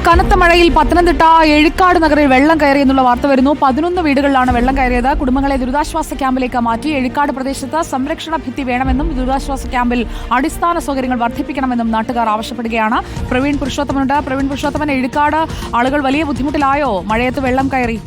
കനത്ത മഴയിൽ പത്തനംതിട്ട എഴിക്കാട് നഗറിൽ വെള്ളം കയറി എന്നുള്ള വാർത്ത വരുന്നു. 11 വീടുകളിലാണ് വെള്ളം കയറിയത്. കുടുംബങ്ങളെ ദുരിതാശ്വാസ ക്യാമ്പിലേക്ക് മാറ്റി. എഴിക്കാട് പ്രദേശത്ത് സംരക്ഷണ ഭിത്തി വേണമെന്നും ദുരിതാശ്വാസ ക്യാമ്പിൽ അടിസ്ഥാന സൗകര്യങ്ങൾ വർദ്ധിപ്പിക്കണമെന്നും നാട്ടുകാർ ആവശ്യപ്പെടുകയാണ്. പ്രവീൺ പുരുഷോത്തമനുണ്ട്. പ്രവീൺ പുരുഷോത്തമൻ, എഴിക്കാട് ആളുകൾ വലിയ ബുദ്ധിമുട്ടിലായോ? മഴയത്ത് വെള്ളം കയറി.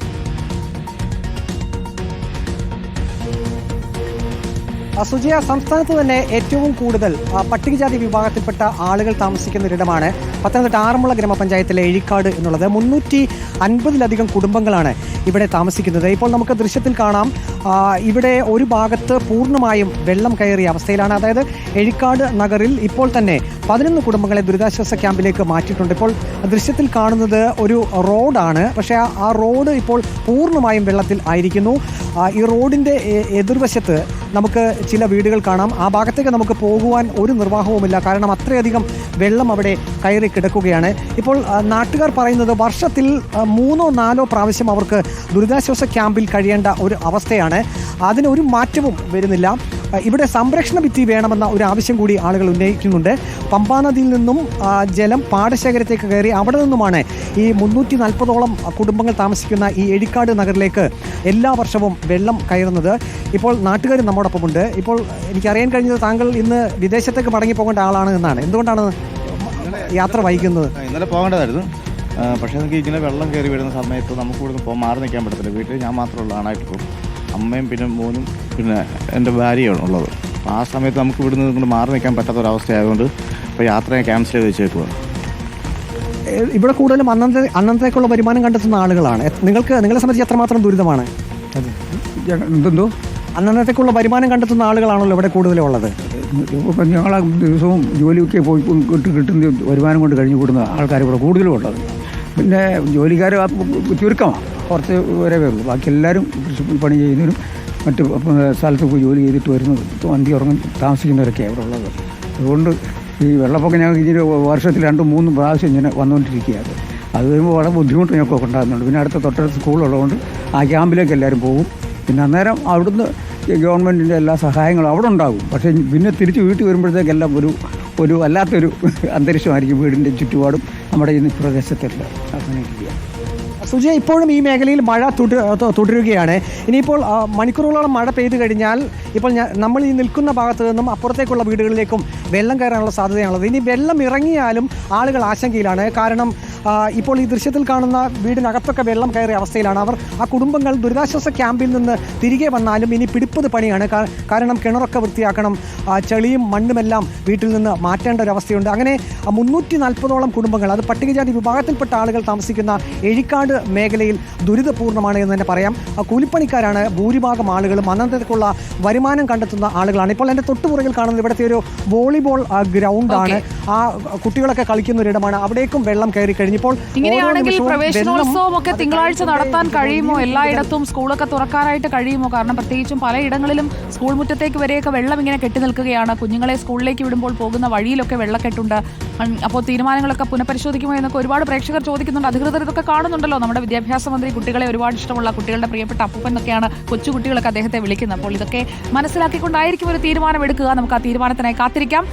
സുജയ, സംസ്ഥാനത്ത് തന്നെ ഏറ്റവും കൂടുതൽ പട്ടികജാതി വിഭാഗത്തിൽപ്പെട്ട ആളുകൾ താമസിക്കുന്ന ഒരിടമാണ് പത്തനംതിട്ട ആറന്മുള ഗ്രാമപഞ്ചായത്തിലെ എഴിക്കാട് എന്നുള്ളത്. 350-ലധികം കുടുംബങ്ങളാണ് ഇവിടെ താമസിക്കുന്നത്. ഇപ്പോൾ നമുക്ക് ദൃശ്യത്തിൽ കാണാം, ഇവിടെ ഒരു ഭാഗത്ത് പൂർണ്ണമായും വെള്ളം കയറിയ അവസ്ഥയിലാണ്. അതായത് എഴിക്കാട് നഗറിൽ ഇപ്പോൾ തന്നെ 11 കുടുംബങ്ങളെ ദുരിതാശ്വാസ ക്യാമ്പിലേക്ക് മാറ്റിയിട്ടുണ്ട്. ഇപ്പോൾ ദൃശ്യത്തിൽ കാണുന്നത് ഒരു റോഡാണ്, പക്ഷേ ആ റോഡ് ഇപ്പോൾ പൂർണ്ണമായും വെള്ളത്തിൽ ആയിരിക്കുന്നു. ഈ റോഡിൻ്റെ എതിർവശത്ത് നമുക്ക് ചില വീടുകൾ കാണാം. ആ ഭാഗത്തേക്ക് നമുക്ക് പോകുവാൻ ഒരു നിർവാഹവുമില്ല, കാരണം അത്രയധികം വെള്ളം അവിടെ കയറി കിടക്കുകയാണ്. ഇപ്പോൾ നാട്ടുകാർ പറയുന്നത് വർഷത്തിൽ 3-4 പ്രാവശ്യം അവർക്ക് ദുരിതാശ്വാസ ക്യാമ്പിൽ കഴിയേണ്ട ഒരു അവസ്ഥയാണ്. അതിനൊരു മാറ്റവും വരുന്നില്ല. ഇവിടെ സംരക്ഷണ ഭിത്തി വേണമെന്ന ഒരു ആവശ്യം കൂടി ആളുകൾ ഉന്നയിക്കുന്നുണ്ട്. പമ്പാനദിയിൽ നിന്നും ജലം പാടശേഖരത്തേക്ക് കയറി അവിടെ നിന്നുമാണ് ഈ 340ഓളം കുടുംബങ്ങൾ താമസിക്കുന്ന ഈ എഴിക്കാട് നഗറിലേക്ക് എല്ലാ വർഷവും വെള്ളം കയറുന്നത്. ഇപ്പോൾ നാട്ടുകാർ നമ്മോടൊപ്പമുണ്ട്. ഇപ്പോൾ എനിക്കറിയാൻ കഴിഞ്ഞത് താങ്കൾ ഇന്ന് വിദേശത്തേക്ക് മടങ്ങി പോകേണ്ട ആളാണ് എന്നാണ്. എന്തുകൊണ്ടാണ് യാത്ര വൈകുന്നത്? ഇന്നലെ പോകേണ്ടതായിരുന്നു, പക്ഷേ എനിക്ക് ഇങ്ങനെ വെള്ളം കയറി വരുന്ന സമയത്ത് നമുക്ക് ഇവിടുന്ന് മാറി നിൽക്കാൻ പറ്റത്തില്ല. വീട്ടിൽ ഞാൻ മാത്രമുള്ള ആണായിട്ട് പോകും, അമ്മയും പിന്നെ മോനും പിന്നെ എൻ്റെ ഭാര്യയാണ് ഉള്ളത്. അപ്പോൾ ആ സമയത്ത് നമുക്ക് ഇവിടുന്ന് ഇങ്ങോട്ട് മാറി നിൽക്കാൻ പറ്റാത്തൊരവസ്ഥയായതുകൊണ്ട് ഇപ്പോൾ യാത്ര ക്യാൻസൽ ചെയ്ത് വെച്ചേക്കുവാണ്. ഇവിടെ കൂടുതലും അന്നത്തേക്കുള്ള വരുമാനം കണ്ടെത്തുന്ന ആളുകളാണ്. നിങ്ങളെ സംബന്ധിച്ച് എത്രമാത്രം ദുരിതമാണ്? എന്തോ അന്നത്തേക്കുള്ള വരുമാനം കണ്ടെത്തുന്ന ആളുകളാണല്ലോ ഇവിടെ കൂടുതലും ഉള്ളത്. ഇപ്പം ഞങ്ങൾ ദിവസവും ജോലിയൊക്കെ പോയി കിട്ടുന്ന വരുമാനം കൊണ്ട് കഴിഞ്ഞു കൂടുന്ന ആൾക്കാർ ഇവിടെ കൂടുതലും ഉള്ളത്. പിന്നെ ജോലിക്കാർ ചുരുക്കമാണ്, കുറച്ച് വരെ ഉള്ളൂ. ബാക്കി എല്ലാവരും പണി ചെയ്യുന്നവരും മറ്റ് സ്ഥലത്ത് പോയി ജോലി ചെയ്തിട്ട് വരുന്നത്, വണ്ടി ഉറങ്ങി താമസിക്കുന്നവരൊക്കെയാണ് ഇവിടെ ഉള്ളത്. അതുകൊണ്ട് ഈ വെള്ളപ്പൊക്കം ഞങ്ങൾക്ക് ഇതിന് വർഷത്തിൽ 2-3 പ്രാവശ്യം ഇങ്ങനെ വന്നുകൊണ്ടിരിക്കുകയാണ്. അത് കഴിയുമ്പോൾ വളരെ ബുദ്ധിമുട്ട് ഞങ്ങൾക്കൊക്കെ ഉണ്ടാകുന്നുണ്ട്. പിന്നെ തൊട്ടടുത്ത് സ്കൂളുള്ളതുകൊണ്ട് ആ ക്യാമ്പിലേക്ക് എല്ലാവരും പോകും. പിന്നെ അന്നേരം അവിടുന്ന് ഗവൺമെൻറ്റിൻ്റെ എല്ലാ സഹായങ്ങളും അവിടെ ഉണ്ടാകും. പക്ഷേ പിന്നെ തിരിച്ച് വീട്ടിൽ വരുമ്പോഴത്തേക്കെല്ലാം ഒരു വല്ലാത്തൊരു അന്തരീക്ഷമായിരിക്കും വീടിൻ്റെ ചുറ്റുപാടും നമ്മുടെ ഈ പ്രദേശത്തെല്ലാം. അങ്ങനെ സുജയ, ഇപ്പോഴും ഈ മേഖലയിൽ മഴ തുടരുകയാണ്. ഇനിയിപ്പോൾ മണിക്കൂറുകളോളം മഴ പെയ്തു കഴിഞ്ഞാൽ ഇപ്പോൾ നമ്മൾ ഈ നിൽക്കുന്ന ഭാഗത്തു നിന്നും അപ്പുറത്തേക്കുള്ള വീടുകളിലേക്കും വെള്ളം കയറാനുള്ള സാധ്യതയാണുള്ളത്. ഇനി വെള്ളം ഇറങ്ങിയാലും ആളുകൾ ആശങ്കയിലാണ്. കാരണം ഇപ്പോൾ ഈ ദൃശ്യത്തിൽ കാണുന്ന വീടിനകത്തൊക്കെ വെള്ളം കയറിയ അവസ്ഥയിലാണ്. ആ കുടുംബങ്ങൾ ദുരിതാശ്വാസ ക്യാമ്പിൽ നിന്ന് തിരികെ വന്നാലും ഇനി പിടിപ്പത് പണിയാണ്. കാരണം കിണറൊക്കെ വൃത്തിയാക്കണം, ചെളിയും മണ്ണുമെല്ലാം വീട്ടിൽ നിന്ന് മാറ്റേണ്ട ഒരവസ്ഥയുണ്ട്. അങ്ങനെ 340ഓളം കുടുംബങ്ങൾ, അത് പട്ടികജാതി വിഭാഗത്തിൽപ്പെട്ട ആളുകൾ താമസിക്കുന്ന എഴിക്കാട് മേഖലയിൽ ദുരിതപൂർണ്ണമാണ് എന്ന് തന്നെ പറയാം. കൂലിപ്പണിക്കാരാണ് ഭൂരിഭാഗം ആളുകളും. അന്നത്തേക്കുള്ള വരുമാനം കണ്ടെത്തുന്ന ആളുകളാണ്. ഇപ്പോൾ എൻ്റെ തൊട്ടുപുറകിൽ കാണുന്നത് ഇവിടുത്തെ ഒരു വോളിബോൾ ഗ്രൗണ്ടാണ്. ആ കുട്ടികളൊക്കെ കളിക്കുന്ന ഒരിടമാണ്. അവിടേക്കും വെള്ളം കയറി കഴിഞ്ഞപ്പോൾ. ഇങ്ങനെയാണെങ്കിൽ പ്രവേശനോത്സവം ഒക്കെ തിങ്കളാഴ്ച നടത്താൻ കഴിയുമോ? എല്ലായിടത്തും സ്കൂളൊക്കെ തുറക്കാനായിട്ട് കഴിയുമോ? കാരണം പ്രത്യേകിച്ചും പലയിടങ്ങളിലും സ്കൂൾ മുറ്റത്തേക്ക് വരെയൊക്കെ വെള്ളം ഇങ്ങനെ കെട്ടി നിൽക്കുകയാണ്. കുഞ്ഞുങ്ങളെ സ്കൂളിലേക്ക് വിടുമ്പോൾ പോകുന്ന വഴിയിലൊക്കെ വെള്ളക്കെട്ടുണ്ട്. അപ്പോൾ തീരുമാനങ്ങളൊക്കെ പുനഃപരിശോധിക്കുമോ എന്നൊക്കെ ഒരുപാട് പ്രേക്ഷകർ ചോദിക്കുന്നുണ്ട്. അധികൃതർ ഇതൊക്കെ കാണുന്നുണ്ടല്ലോ. നമ്മുടെ വിദ്യാഭ്യാസ മന്ത്രി കുട്ടികളെ ഒരുപാട് ഇഷ്ടമുള്ള, കുട്ടികളുടെ പ്രിയപ്പെട്ട അപ്പൂപ്പൻ എന്നൊക്കെയാണ് കൊച്ചുകുട്ടികളൊക്കെ അദ്ദേഹത്തെ വിളിക്കുന്നത്. അപ്പോൾ ഇതൊക്കെ മനസ്സിലാക്കിക്കൊണ്ടായിരിക്കും ഒരു തീരുമാനം എടുക്കുക. നമുക്ക് ആ തീരുമാനത്തിനായി കാത്തിരിക്കാം.